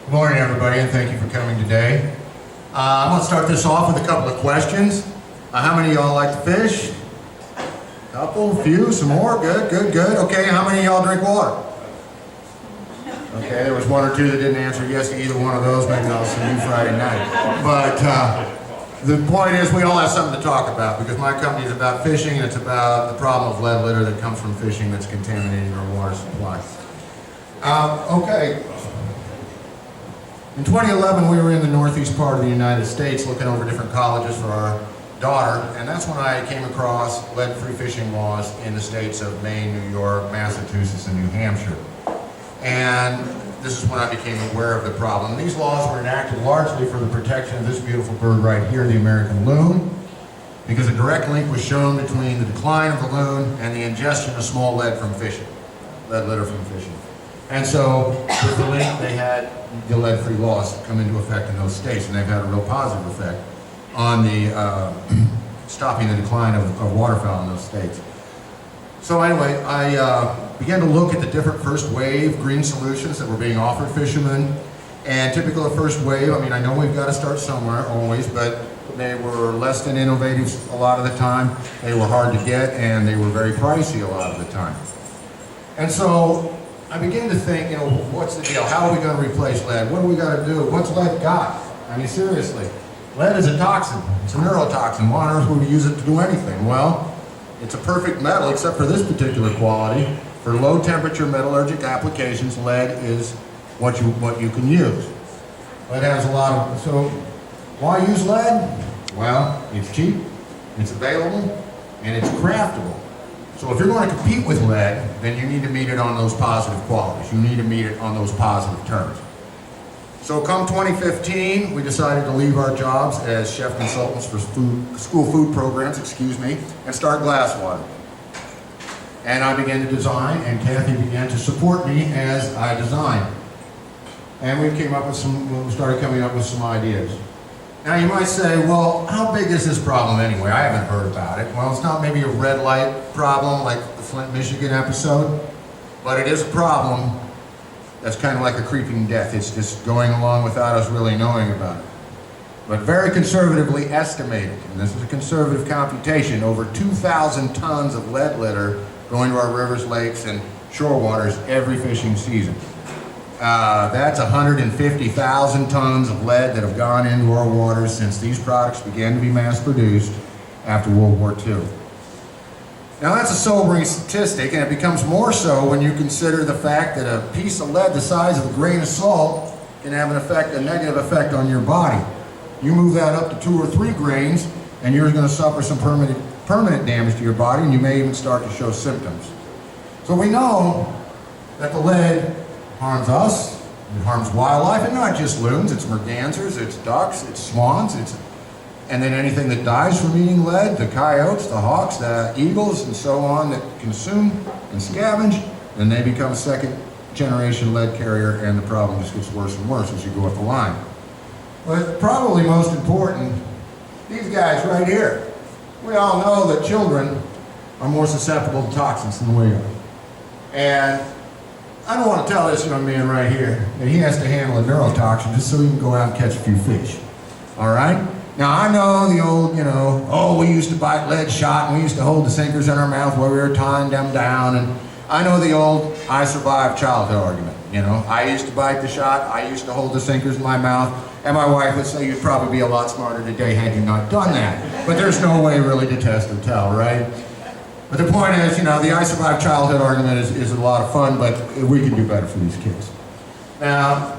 Good morning, everybody, and thank you for coming today. I'm going to start this off with a couple of questions. How many of y'all like to fish? A couple, few, some more? Good, good, good. Okay, how many of y'all drink water? Okay, there was one or two that didn't answer yes to either one of those. Maybe I'll see you Friday night. But the point is, we all have something to talk about because my company is about fishing, and it's about the problem of lead litter that comes from fishing that's contaminating our water supply. Okay. In 2011, we were in the northeast part of the United States looking over different colleges for our daughter, and that's when I came across lead-free fishing laws in the states of Maine, New York, Massachusetts, and New Hampshire. And this is when I became aware of the problem. These laws were enacted largely for the protection of this beautiful bird right here, the American loon, because a direct link was shown between the decline of the loon and the ingestion of small lead from fishing, lead litter from fishing. And so, with the link, they had the lead-free laws come into effect in those states, and they've had a real positive effect on the stopping the decline of waterfowl in those states. So anyway, I began to look at the different first wave green solutions that were being offered fishermen. And typical of first wave, I mean, I know we've got to start somewhere always, but they were less than innovative a lot of the time. They were hard to get, and they were very pricey a lot of the time. And so I began to think, what's the deal? How are we going to replace lead? What do we got to do? What's lead got? I mean, seriously. Lead is a toxin. It's a neurotoxin. Why on earth would we use it to do anything? Well, it's a perfect metal, except for this particular quality. For low temperature metallurgic applications, lead is what you can use. Lead has a lot of, so why use lead? Well, it's cheap, it's available, and it's craftable. So if you're going to compete with lead, then you need to meet it on those positive qualities. You need to meet it on those positive terms. So come 2015, we decided to leave our jobs as chef consultants for school food programs, and start Glasswater. And I began to design, and Kathy began to support me as I designed. And we started coming up with some ideas. Now you might say, well, how big is this problem anyway? I haven't heard about it. Well, it's not maybe a red light problem like the Flint, Michigan episode, but it is a problem that's kind of like a creeping death. It's just going along without us really knowing about it. But very conservatively estimated, and this is a conservative computation, over 2,000 tons of lead litter going to our rivers, lakes, and shore waters every fishing season. That's 150,000 tons of lead that have gone into our waters since these products began to be mass produced after World War II. Now that's a sobering statistic, and it becomes more so when you consider the fact that a piece of lead the size of a grain of salt can have a negative effect on your body. You move that up to 2 or 3 grains, and you're going to suffer some permanent damage to your body, and you may even start to show symptoms. So we know that the lead harms us, it harms wildlife, and not just loons, it's mergansers, it's ducks, it's swans, and then anything that dies from eating lead, the coyotes, the hawks, the eagles, and so on that consume and scavenge, then they become a second generation lead carrier, and the problem just gets worse and worse as you go up the line. But probably most important, these guys right here. We all know that children are more susceptible to toxins than we are. And I don't want to tell this young man right here that he has to handle a neurotoxin just so he can go out and catch a few fish. All right? Now, I know the old, we used to bite lead shot and we used to hold the sinkers in our mouth while we were tying them down. And I know the old, I survived childhood argument. I used to bite the shot, I used to hold the sinkers in my mouth, and my wife would say you'd probably be a lot smarter today had you not done that. But there's no way really to test or tell, right? But the point is, the I survived childhood argument is a lot of fun, but we can do better for these kids. Now,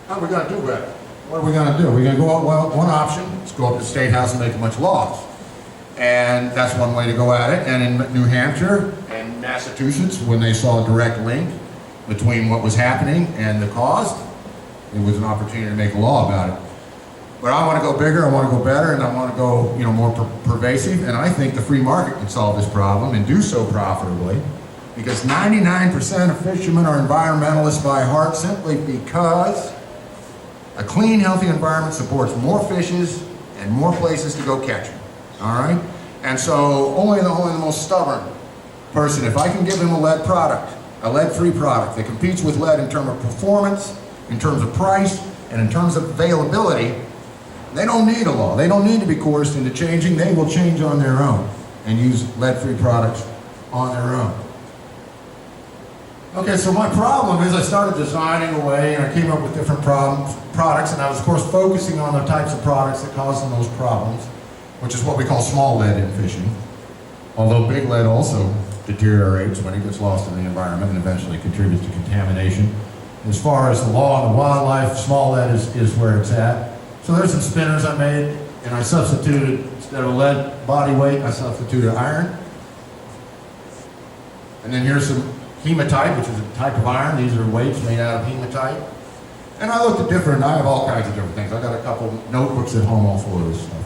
how are we going to do better? What are we going to do? We're going to go out, well, one option is go up to the State House and make a bunch of laws. And that's one way to go at it. And in New Hampshire and Massachusetts, when they saw a direct link between what was happening and the cause, it was an opportunity to make a law about it. But I want to go bigger, I want to go better, and I want to go more pervasive. And I think the free market can solve this problem and do so profitably, because 99% of fishermen are environmentalists by heart, simply because a clean, healthy environment supports more fishes and more places to go catch them. All right? And so only the most stubborn person, if I can give him a lead product, a lead-free product that competes with lead in terms of performance, in terms of price and in terms of availability, they don't need a law. They don't need to be coerced into changing. They will change on their own and use lead-free products on their own. Okay, so my problem is I started designing away and I came up with different products, and I was of course focusing on the types of products that cause the most problems, which is what we call small lead in fishing. Although big lead also deteriorates when it gets lost in the environment and eventually contributes to contamination. As far as the law and the wildlife, small lead is where it's at. So there's some spinners I made, and I substituted, instead of lead body weight, I substituted iron. And then here's some hematite, which is a type of iron. These are weights made out of hematite. And I looked at I have all kinds of different things. I got a couple notebooks at home all full of this stuff.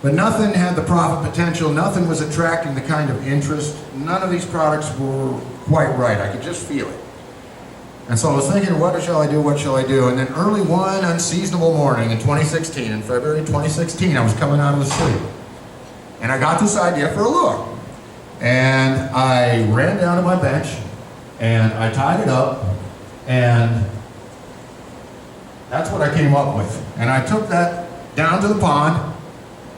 But nothing had the profit potential, nothing was attracting the kind of interest. None of these products were quite right. I could just feel it. And so I was thinking, what shall I do? And then early one unseasonable morning in 2016, in February 2016, I was coming out of the sleep. And I got this idea for a lure. And I ran down to my bench, and I tied it up, and that's what I came up with. And I took that down to the pond,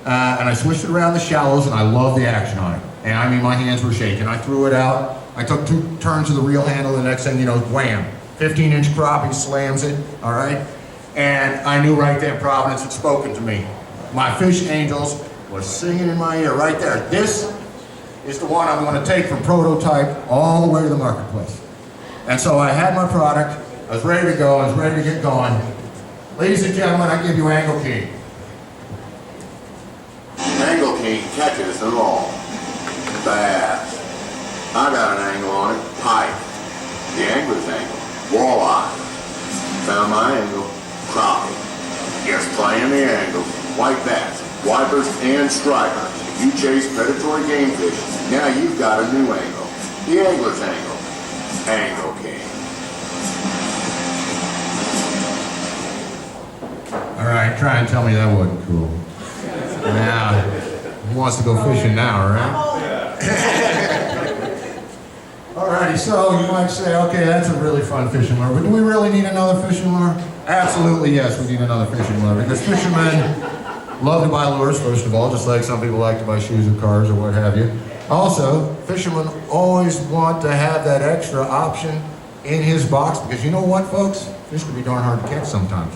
and I swished it around the shallows, and I loved the action on it. And I mean, my hands were shaking. I threw it out. I took 2 turns of the reel handle. The next thing you know, wham, 15-inch crappie slams it, all right? And I knew right then Providence had spoken to me. My fish angels was singing in my ear right there. This is the one I'm going to take from prototype all the way to the marketplace. And so I had my product. I was ready to go. I was ready to get going. Ladies and gentlemen, I give you Angle King. Angle King catches them all. Bass. I got an angle on it. Pike. The angler's angle. Walleye. Found my angle. Crappie. Just playing the angles. White bass. Wipers and stripers. You chase predatory game fish. Now you've got a new angle. The angler's angle. Angle King. All right, try and tell me that wasn't cool. Now, who wants to go fishing now, right? Alrighty, so you might say, okay, that's a really fun fishing lure, but do we really need another fishing lure? Absolutely, yes, we need another fishing lure, because fishermen love to buy lures, first of all, just like some people like to buy shoes or cars or what have you. Also, fishermen always want to have that extra option in his box, because you know what, folks? Fish can be darn hard to catch sometimes.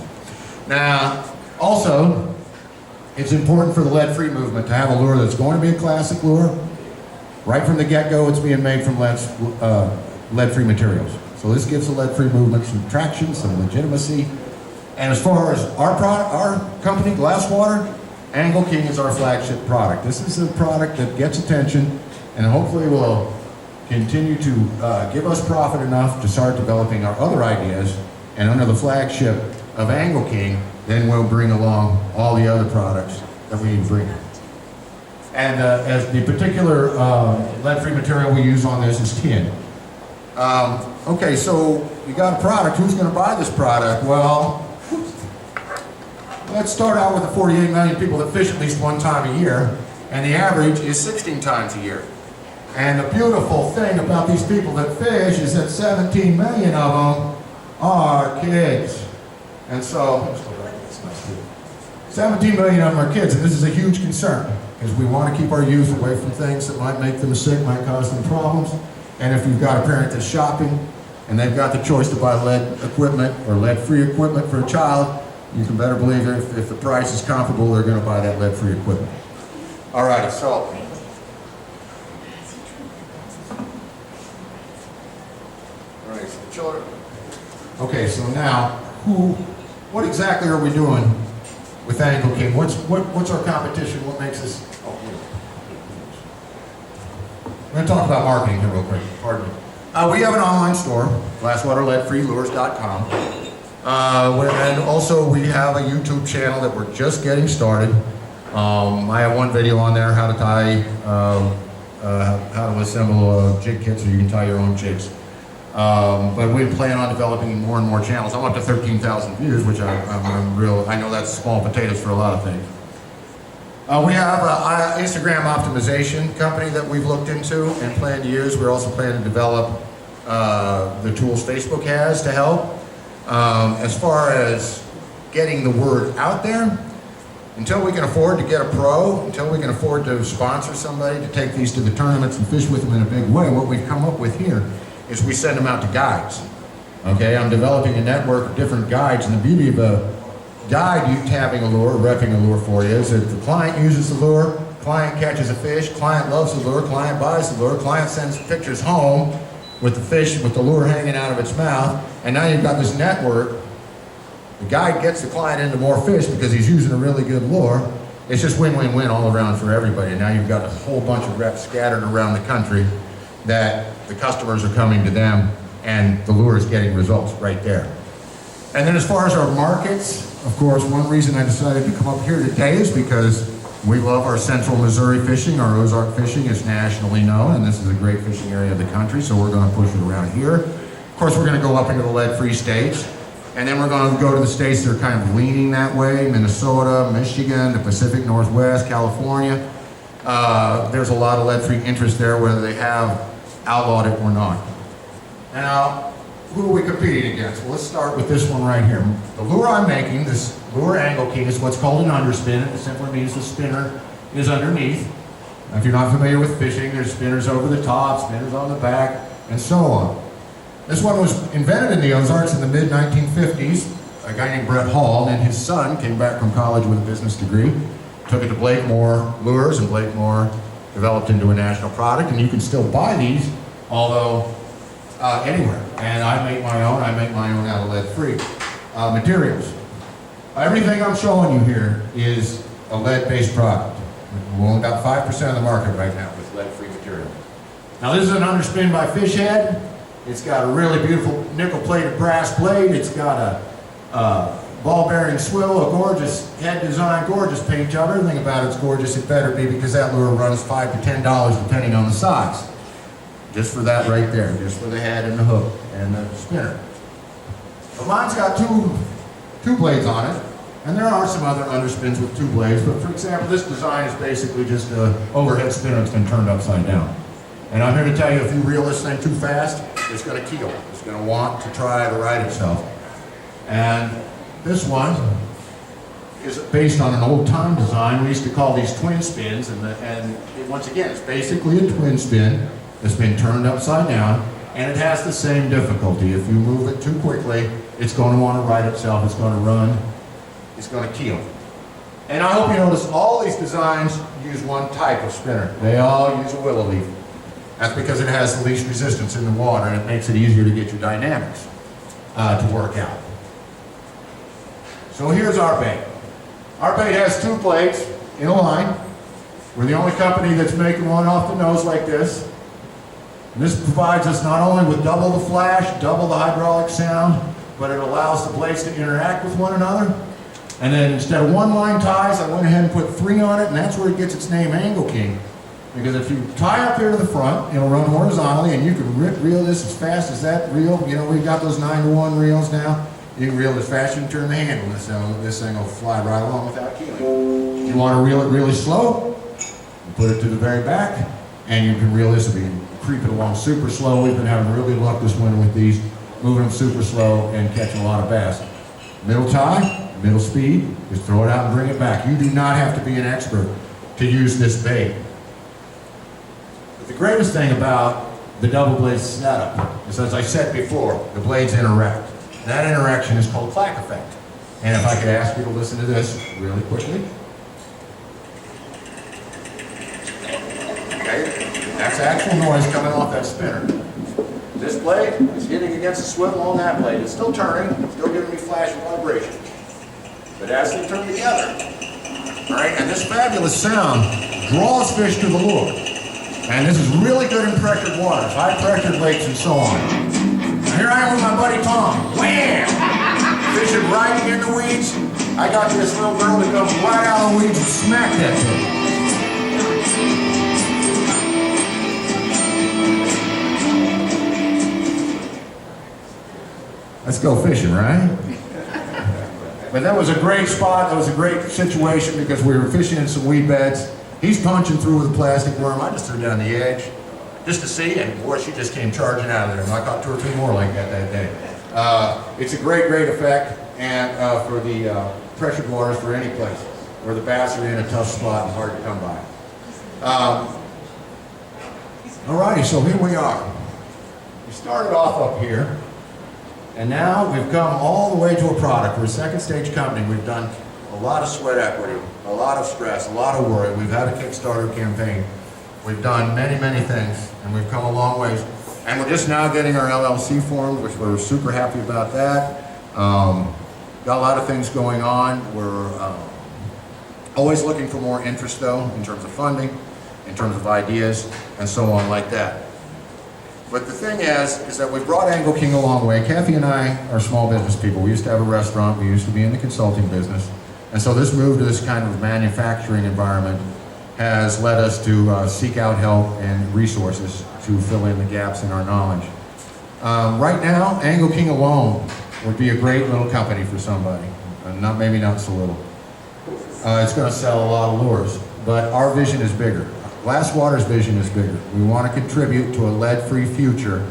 Now, also, it's important for the lead-free movement to have a lure that's going to be a classic lure. Right from the get-go, it's being made from lead-free materials. So this gives the lead-free movement some traction, some legitimacy. And as far as our product, our company, Glasswater, Angle King is our flagship product. This is a product that gets attention and hopefully will continue to give us profit enough to start developing our other ideas. And under the flagship of Angle King, then we'll bring along all the other products that we need to bring. And as the particular lead-free material we use on this is tin. Okay, so you got a product. Who's going to buy this product? Well, let's start out with the 48 million people that fish at least one time a year, and the average is 16 times a year. And the beautiful thing about these people that fish is that 17 million of them are kids. And so, 17 million of them are kids, and this is a huge concern, because we want to keep our youth away from things that might make them sick, might cause them problems. And if you've got a parent that's shopping, and they've got the choice to buy lead equipment or lead-free equipment for a child, you can better believe that if the price is comparable, they're going to buy that lead-free equipment. All right, so. All right, so children. Okay, so now, what exactly are we doing with Angle King? What's our competition? What makes us? Oh, we're going to talk about marketing here real quick. Pardon me. We have an online store, glasswaterleadfreelures.com. And also we have a YouTube channel that we're just getting started. I have one video on there, how to tie, how to assemble a jig kit so you can tie your own jigs. But we plan on developing more and more channels. I'm up to 13,000 views, which I know that's small potatoes for a lot of things. We have an Instagram optimization company that we've looked into and plan to use. We're also planning to develop the tools Facebook has to help. As far as getting the word out there, until we can afford to get a pro, until we can afford to sponsor somebody to take these to the tournaments and fish with them in a big way, what we've come up with here is we send them out to guides. Okay, I'm developing a network of different guides, and the beauty of a guide having a lure, repping a lure for you, is that the client uses the lure, client catches a fish, client loves the lure, client buys the lure, client sends pictures home with the fish, with the lure hanging out of its mouth, and now you've got this network. The guide gets the client into more fish because he's using a really good lure. It's just win-win-win all around for everybody. And now you've got a whole bunch of reps scattered around the country that the customers are coming to them, and the lure is getting results right there. And then as far as our markets, of course, one reason I decided to come up here today is because we love our central Missouri fishing. Our Ozark fishing is nationally known, and this is a great fishing area of the country, so we're going to push it around here. Of course, we're going to go up into the lead-free states, and then we're going to go to the states that are kind of leaning that way: Minnesota, Michigan, the Pacific Northwest, California. There's a lot of lead-free interest there, whether they have outlawed it or not. Now, who are we competing against? Well, let's start with this one right here. The lure I'm making, this lure angle key, is what's called an underspin. It simply means the spinner is underneath. Now, if you're not familiar with fishing, there's spinners over the top, spinners on the back, and so on. This one was invented in the Ozarks in the mid-1950s. A guy named Brett Hall and his son came back from college with a business degree, took it to Blakemore Lures, and Blakemore developed into a national product, and you can still buy these, although anywhere. And I make my own out of lead-free materials. Everything I'm showing you here is a lead-based product. We're only about 5% of the market right now with lead-free material. Now, this is an underspin by Fish Head. It's got a really beautiful nickel-plated brass blade. It's got a ball-bearing swivel, a gorgeous head design, gorgeous paint job. Everything about it's gorgeous. It better be, because that lure runs $5 to $10 depending on the size. Just for that right there, just for the head and the hook and the spinner. But mine's got two blades on it, and there are some other underspins with 2 blades, but for example, this design is basically just an overhead spinner that's been turned upside down. And I'm here to tell you, if you reel this thing too fast, it's going to keel. It's going to want to try to right itself. And this one is based on an old-time design. We used to call these twin spins, once again, it's basically a twin spin that's been turned upside down, and it has the same difficulty. If you move it too quickly, it's going to want to right itself, it's going to run, it's going to keel. And I hope you notice all these designs use one type of spinner. They all use a willow leaf. That's because it has the least resistance in the water, and it makes it easier to get your dynamics to work out. So here's our bait. Our bait has 2 blades in a line. We're the only company that's making one off the nose like this. And this provides us not only with double the flash, double the hydraulic sound, but it allows the blades to interact with one another. And then instead of 1 line ties, I went ahead and put 3 on it, and that's where it gets its name, Angle King. Because if you tie up here to the front, it'll run horizontally, and you can reel this as fast as that reel. You know, we've got those 9-to-1 reels now. You can reel it as fast as you can turn the handle. This thing will fly right along without keeling. You want to reel it really slow, you put it to the very back, and you can reel this. It'll be creeping along super slow. We've been having really good luck this winter with these, moving them super slow and catching a lot of bass. Middle tie, middle speed, just throw it out and bring it back. You do not have to be an expert to use this bait. But the greatest thing about the double blade setup is, as I said before, the blades interact. That interaction is called clack effect. And if I could ask you to listen to this really quickly. Okay, that's actual noise coming off that spinner. This blade is hitting against the swivel on that blade. It's still turning, still giving me flash and vibration. But as they turn together, all right, and this fabulous sound draws fish to the lure. And this is really good in pressured waters, high pressured lakes and so on. Now here I am with my buddy Tom. Wham! Fishing right in the weeds. I got this little girl that comes right out of the weeds and smack that thing. Let's go fishing, right? But that was a great spot. That was a great situation because we were fishing in some weed beds. He's punching through with a plastic worm. I just threw down the edge just to see, and boy, she just came charging out of there. And I caught 2 or 3 more like that day. It's a great effect and for the pressured waters for any place where the bass are in a tough spot and hard to come by. Alrighty, so here we are. We started off up here, and now we've come all the way to a product. We're a second stage company. We've done a lot of sweat equity, a lot of stress, a lot of worry. We've had a Kickstarter campaign. We've done many things, and we've come a long ways. And we're just now getting our LLC formed, which we're super happy about that. Got a lot of things going on. We're always looking for more interest, though, in terms of funding, in terms of ideas, and so on like that. But the thing is that we brought Angle King a long way. Kathy and I are small business people. We used to have a restaurant. We used to be in the consulting business. And so this move to this kind of manufacturing environment has led us to seek out help and resources to fill in the gaps in our knowledge. Right now, Angle King alone would be a great little company for somebody. Maybe not so little. It's going to sell a lot of lures, but our vision is bigger. Glasswater's vision is bigger. We want to contribute to a lead-free future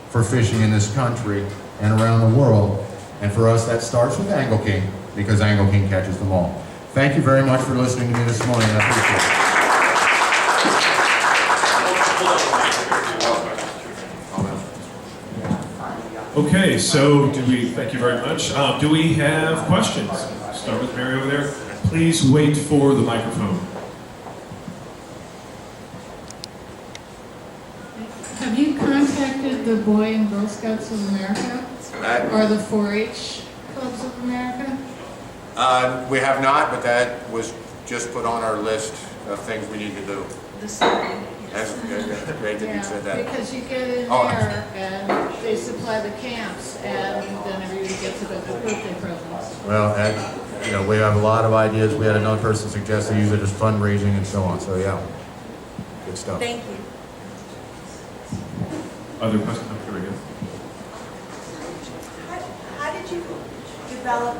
for fishing in this country and around the world. And for us, that starts with Angle King, because Angle King catches them all. Thank you very much for listening to me this morning. I appreciate it. Okay, so thank you very much. Do we have questions? Start with Mary over there. Please wait for the microphone. Have you contacted the Boy and Girl Scouts of America or the 4-H Clubs of America? We have not, but that was just put on our list of things we need to do. That's great that you said that. Because you get in there and they supply the camps and then everybody gets a birthday presents. Well, we have a lot of ideas. We had another person suggest they use it as fundraising and so on. So yeah, good stuff. Thank you. Other questions? Oh, here we go. How did you develop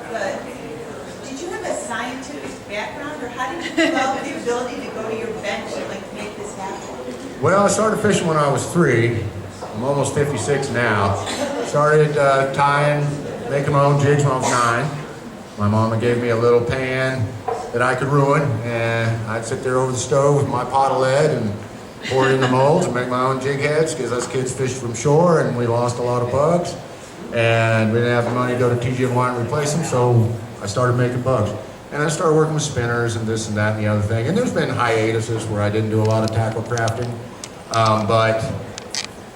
did you have a scientific background, or how did you develop the ability to go to your bench and make this happen? Well, I started fishing when I was 3. I'm almost 56 now. Started tying, making my own jigs when I was 9. My mama gave me a little pan that I could ruin, and I'd sit there over the stove with my pot of lead and pour it in the molds and make my own jig heads, because us kids fished from shore and we lost a lot of bugs. And we didn't have the money to go to TG&Y and replace them, so I started making bugs. And I started working with spinners and this and that and the other thing. And there's been hiatuses where I didn't do a lot of tackle crafting, but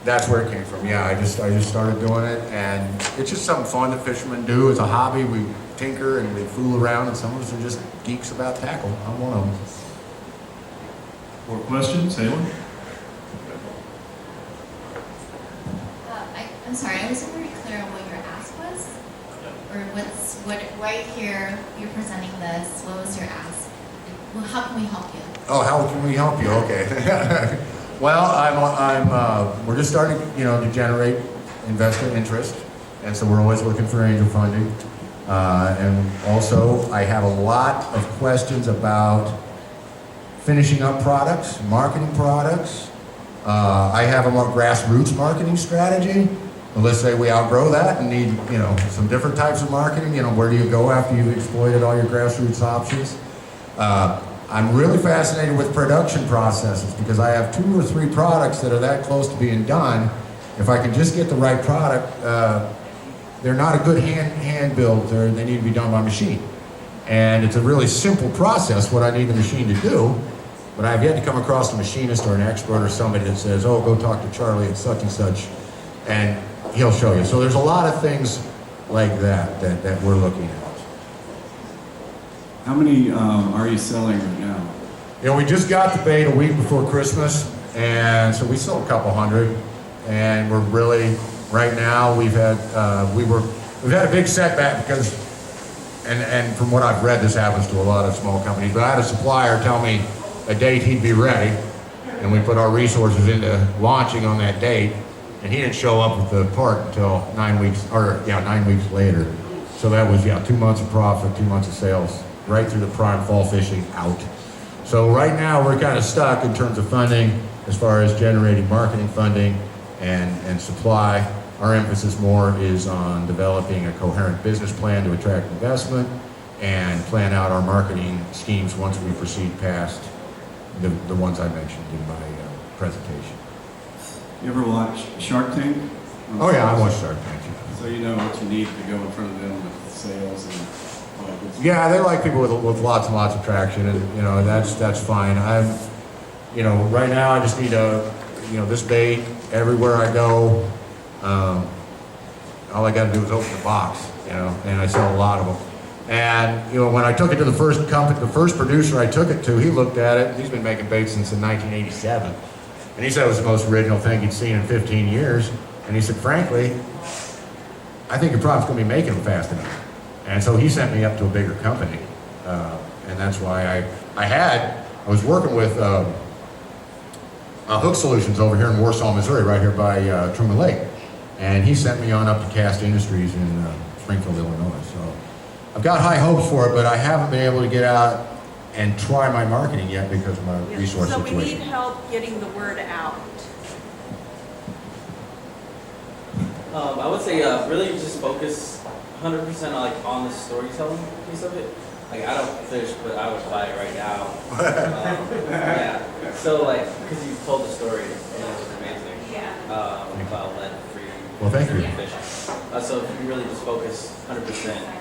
that's where it came from. Yeah, I just started doing it, and it's just something fun that fishermen do. It's a hobby. We tinker and we fool around, and some of us are just geeks about tackle. I'm one of them. More questions? Anyone? I'm sorry, I wasn't very clear on what your ask was, or right here, you're presenting this, what was your ask? Well, how can we help you? Oh, how can we help you? Okay. Well, we're just starting, to generate investor interest, and so we're always looking for angel funding. And also, I have a lot of questions about finishing up products, marketing products. I have a more grassroots marketing strategy. And let's say we outgrow that and need, some different types of marketing. Where do you go after you've exploited all your grassroots options? I'm really fascinated with production processes, because I have 2 or 3 products that are that close to being done. If I can just get the right product, they're not a good hand build. They need to be done by machine. And it's a really simple process, what I need the machine to do. But I've yet to come across a machinist or an expert or somebody that says, oh, go talk to Charlie at such and such, and he'll show you. So there's a lot of things like that we're looking at. How many are you selling right now? We just got the bait a week before Christmas, and so we sold a couple hundred. And we're really, right now, we've had a big setback because, and from what I've read, this happens to a lot of small companies. But I had a supplier tell me a date he'd be ready, and we put our resources into launching on that date, and he didn't show up with the part until 9 weeks later. So that was 2 months of profit, 2 months of sales, right through the prime fall fishing out. So right now we're kind of stuck in terms of funding, as far as generating marketing funding and supply. Our emphasis more is on developing a coherent business plan to attract investment and plan out our marketing schemes once we proceed past the ones I mentioned in my presentation. You ever watch Shark Tank? Oh yeah, I watch Shark Tank. So you know what you need to go in front of them with sales and all that good stuff. Yeah, they like people with lots and lots of traction, and you know that's fine. I'm, you know, right now I just need this bait everywhere I go. All I got to do is open the box, you know, and I sell a lot of them. And you know, when I took it to the first company, the first producer I took it to, he looked at it. He's been making bait since in 1987, and he said it was the most original thing he'd seen in 15 years. And he said, frankly, I think your product's going to be making them fast enough. And so he sent me up to a bigger company, and that's why I was working with Hook Solutions over here in Warsaw, Missouri, right here by Truman Lake, and he sent me on up to Cast Industries in Springfield, Illinois. So I've got high hopes for it, but I haven't been able to get out and try my marketing yet because of my resource So we situation. need help getting the word out. I would say really just focus 100% on the storytelling piece of it. Like I don't fish, but I would buy it right now. Yeah. So like because you told the story and it was amazing. Yeah. About lead free. Well, thank you. Fishing. So if you really just focus 100%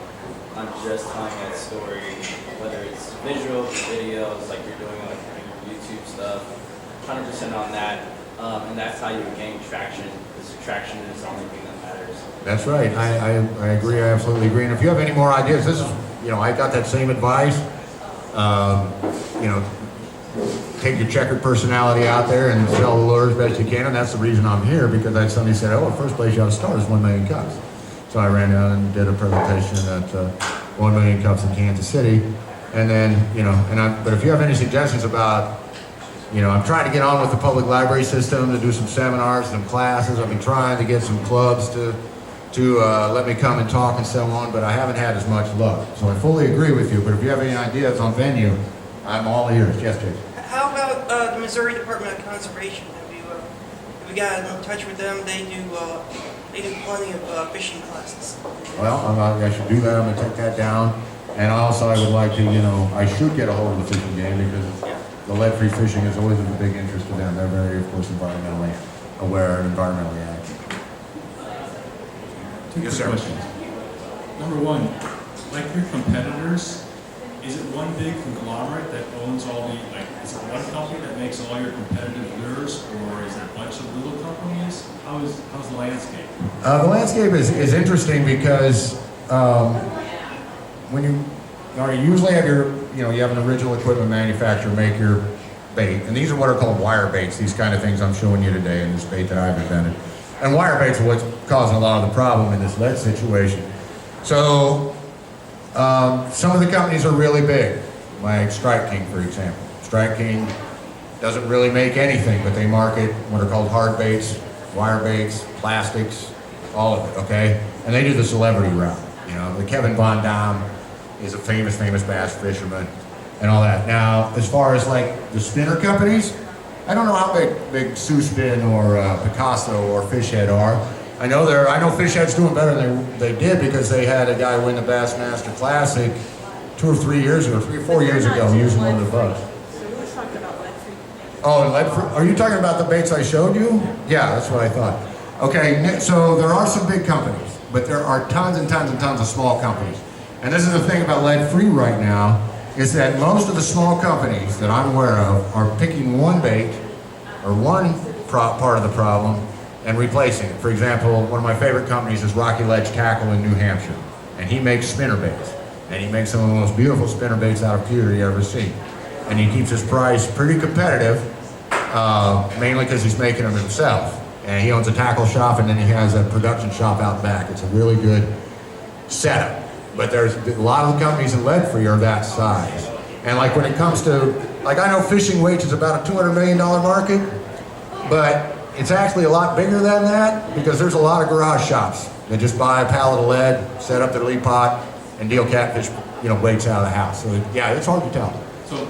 on just telling that story, whether it's visual, videos, like you're doing like your YouTube stuff, 100% on that, and that's how you gain traction. Because traction is the only thing that matters. That's right. I agree. I absolutely agree. And if you have any more ideas, this is, you know, I got that same advice. You know, take your checkered personality out there and sell the lures best you can. And that's the reason I'm here, because I had somebody said, oh, the first place you ought to start is 1 million cups. So I ran down and did a presentation at 1 million cups in Kansas City. And then, you know, but if you have any suggestions about, you know, I'm trying to get on with the public library system to do some seminars, some classes. I've been trying to get some clubs to let me come and talk and so on, but I haven't had as much luck. So I fully agree with you, but if you have any ideas on venue, I'm all ears. Yes, Jason. How about the Missouri Department of Conservation? Have you got in touch with them? They do plenty of fishing classes. Well, I should do that. I'm going to take that down. And also I would like to, you know, I should get a hold of the fishing game because the lead-free fishing is always of a big interest to them. They're very, of course, environmentally aware and environmentally active. Two Yes, quick sir. questions. Number one, like your competitors, is it one big conglomerate that owns all the, like, is it one company that makes all your competitive lures, or is it a bunch of little companies? How's the landscape? The landscape is interesting because when you usually have you have an original equipment manufacturer make your bait, and these are what are called wire baits, these kind of things I'm showing you today in this bait that I've invented. And wire baits are what's causing a lot of the problem in this lead situation. So some of the companies are really big, like Strike King, for example. Strike King doesn't really make anything, but they market what are called hard baits, wire baits, plastics, all of it, okay? And they do the celebrity route. You know, the Kevin Von Dam is a famous bass fisherman and all that. Now, as far as like the spinner companies, I don't know how big Sioux Spin or Picasso or Fishhead are. I know Fishhead's doing better than they did because they had a guy win the Bassmaster Classic 2 or 3 years ago, 3 or 4 years ago, using one of the bugs. So we were talking about lead-free. Oh, lead-free. Are you talking about the baits I showed you? Yeah, that's what I thought. Okay, so there are some big companies, but there are tons and tons and tons of small companies. And this is the thing about lead-free right now, is that most of the small companies that I'm aware of are picking one bait or one part of the problem and replacing it. For example, one of my favorite companies is Rocky Ledge Tackle in New Hampshire, and he makes spinner baits. And he makes some of the most beautiful spinner baits out of pewter you ever see. And he keeps his price pretty competitive, mainly because he's making them himself. And he owns a tackle shop, and then he has a production shop out back. It's a really good setup. But there's a lot of the companies in lead-free are that size. And like when it comes to, like I know fishing weights is about a $200 million market, but it's actually a lot bigger than that because there's a lot of garage shops that just buy a pallet of lead, set up their lead pot, and deal catfish, weights out of the house. So yeah, it's hard to tell. So,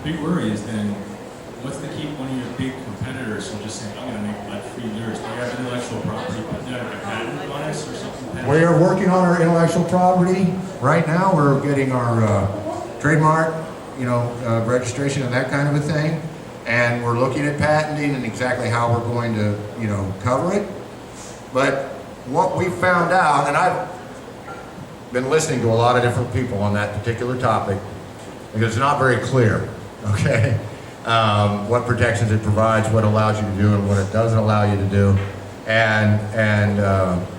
big worry is then, what's to keep one of your big competitors from just saying, I'm going to make lead-free lures? Do you have intellectual property have a patent on us or something? We are working on our intellectual property. Right now, we're getting our trademark, registration and that kind of a thing. And we're looking at patenting and exactly how we're going to, cover it. But what we found out, and I've been listening to a lot of different people on that particular topic, because it's not very clear, okay? What protections it provides, what it allows you to do, and what it doesn't allow you to do. And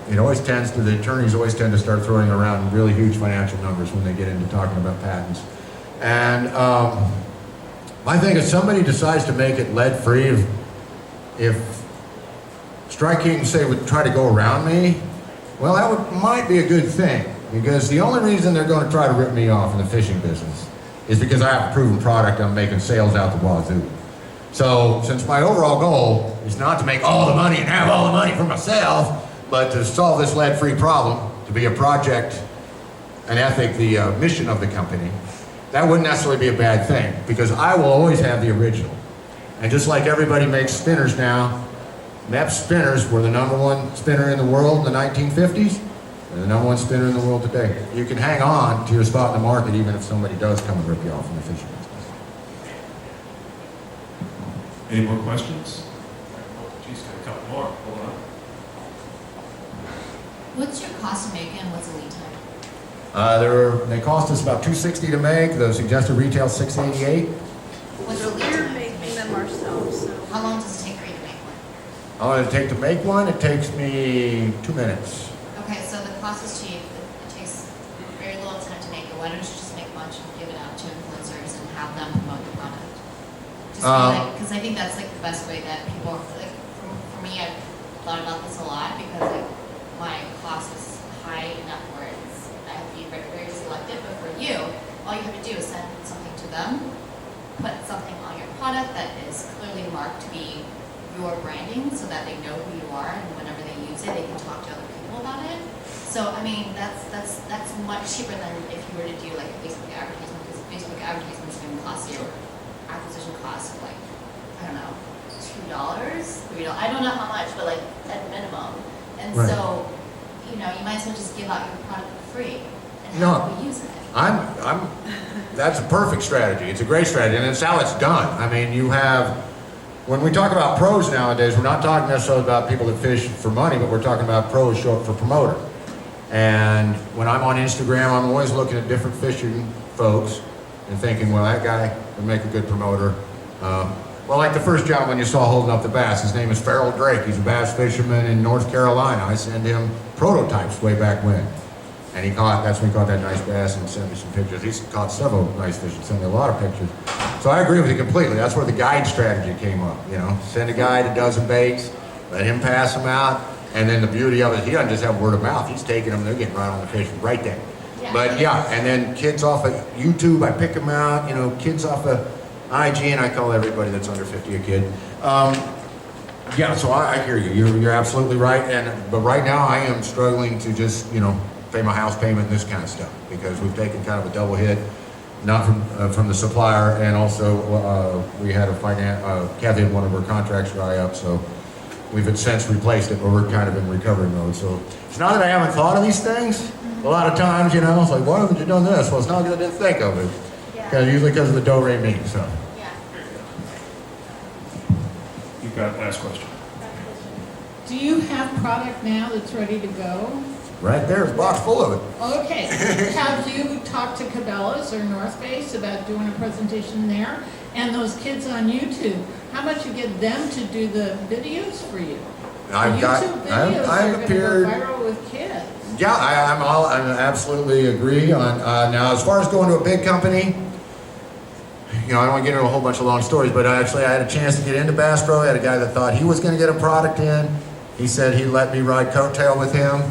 it always tends to, the attorneys always tend to start throwing around really huge financial numbers when they get into talking about patents. And my thing is, somebody decides to make it lead-free, if Strike King, say, would try to go around me, well, that might be a good thing, because the only reason they're going to try to rip me off in the fishing business is because I have a proven product. I'm making sales out the wazoo. So, since my overall goal is not to make all the money and have all the money for myself, but to solve this lead-free problem, to be a project, an ethic, the mission of the company, that wouldn't necessarily be a bad thing, because I will always have the original. And just like everybody makes spinners now, Mepps spinners were the #1 spinner in the world in the 1950s. They're the #1 spinner in the world today. You can hang on to your spot in the market even if somebody does come and rip you off in the fishing business. Any more questions? Geez, got a couple more. Hold on. What's your cost to make and what's the lead time? They cost us about $260 to make. The suggested retail $688. What's the lead We're time? making them ourselves, so. How long does it take for you to make one? How long does it take to make one? It takes me 2 minutes. Okay, so the cost is cheap. It takes very little time to make it. Why don't you just make a bunch and give it out to influencers and have them promote your product? Because I think that's like the best way that people, like, for me, I've thought about this a lot because like my cost is high enough where I have to be very, very selective. But for you, all you have to do is send something to them, put something on your product that is clearly marked to be your branding so that they know who you are, and whenever they use it, they can talk to other people about it. So, I mean, that's much cheaper than if you were to do like a Facebook advertisement, because Facebook advertisements are going to cost you acquisition cost of like, I don't know, $2, $3. I don't know how much, but like at minimum. And Right. so, you might as well just give out your product for free and No. have people use it. That's a perfect strategy. It's a great strategy, and it's how it's done. I mean, when we talk about pros nowadays, we're not talking necessarily about people that fish for money, but we're talking about pros short for promoter. And when I'm on Instagram, I'm always looking at different fishing folks and thinking, well, that guy would make a good promoter. Well, like the first gentleman you saw holding up the bass, his name is Farrell Drake. He's a bass fisherman in North Carolina. I send him prototypes way back when. And that's when he caught that nice bass and sent me some pictures. He's caught several nice fish and sent me a lot of pictures. So I agree with you completely. That's where the guide strategy came up, Send a guide a dozen baits, let him pass them out, and then the beauty of it, he doesn't just have word of mouth. He's taking them, they're getting right on the fish right there. Yeah. But yeah, and then kids off of YouTube, I pick them out, kids off of IG, and I call everybody that's under 50 a kid. Yeah, so I hear you. You're absolutely right. But right now I am struggling to just, pay my house payment and this kind of stuff, because we've taken kind of a double hit, not from the supplier, and also we had Kathy had one of her contracts dry up, so we've since replaced it, but we're kind of in recovery mode. So it's not that I haven't thought of these things. A lot of times, it's like, why haven't you done this? Well, it's not because I didn't think of it. Usually because of the do-re-mi, so. Yeah. You've got last question. Do you have product now that's ready to go? Right there's a box full of it. Okay, have you talked to Cabela's or North Face about doing a presentation there? And those kids on YouTube, how about you get them to do the videos for you? I've YouTube videos are I've gonna appeared. go viral with kids. Yeah, I absolutely agree on. Now, as far as going to a big company, I don't want to get into a whole bunch of long stories, but I had a chance to get into Bass Pro. I had a guy that thought he was going to get a product in. He said he'd let me ride coattail with him.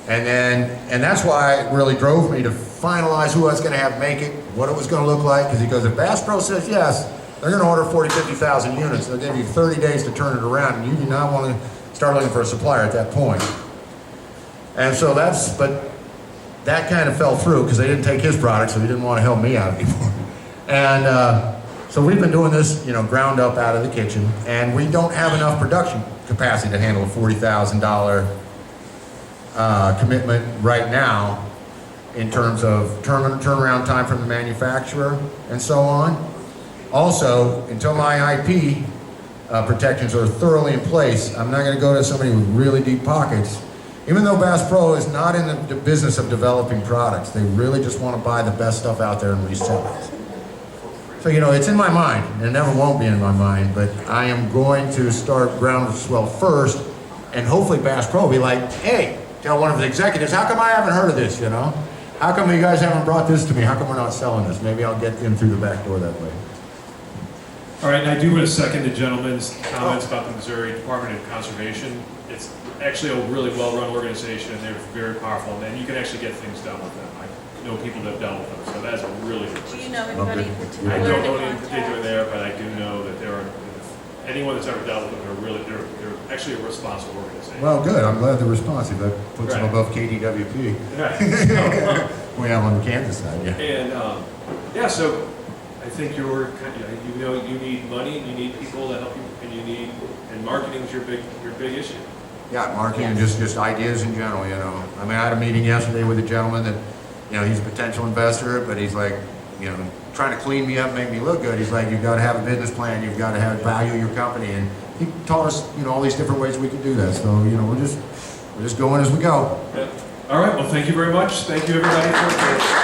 And that's why it really drove me to finalize who I was going to have make it, what it was going to look like, because he goes, if Bass Pro says yes, they're going to order 40,000, 50,000 units. They'll give you 30 days to turn it around, and you do not want to start looking for a supplier at that point. And so but that kind of fell through because they didn't take his product, so he didn't want to help me out anymore. And so we've been doing this, ground up out of the kitchen, and we don't have enough production capacity to handle a $40,000 commitment right now in terms of turnaround time from the manufacturer and so on. Also, until my IP protections are thoroughly in place, I'm not going to go to somebody with really deep pockets. Even though Bass Pro is not in the business of developing products, they really just want to buy the best stuff out there and resell it. So, you know, it's in my mind, and it never won't be in my mind, but I am going to start groundswell first, and hopefully Bass Pro will be like, hey, tell one of the executives, how come I haven't heard of this, you know? How come you guys haven't brought this to me? How come we're not selling this? Maybe I'll get in through the back door that way. All right, and I do want to second the gentleman's comments about the Missouri Department of Conservation. It's actually a really well-run organization, and they're very powerful, and you can actually get things done with them. I know people that have dealt with them, so that's a really good Do person. you know anybody in particular? I don't know to any in particular contact? there, but I do know that there are, anyone that's ever dealt with them, they're actually a responsible organization. Well, good. I'm glad they're responsive. That puts them Right. above KDWP. Right. We have on the Kansas side, yeah. And, yeah, so I think you know, you need money, and you need people to help you, and marketing is your big issue. Yeah, marketing and just ideas in general, you know. I mean, I had a meeting yesterday with a gentleman that, you know, he's a potential investor, but he's like, you know, trying to clean me up, make me look good. He's like, you've got to have a business plan, you've got to value your company, and he taught us, you know, all these different ways we can do that. So, you know, we're just going as we go. Yeah. All right, well, thank you very much. Thank you, everybody, for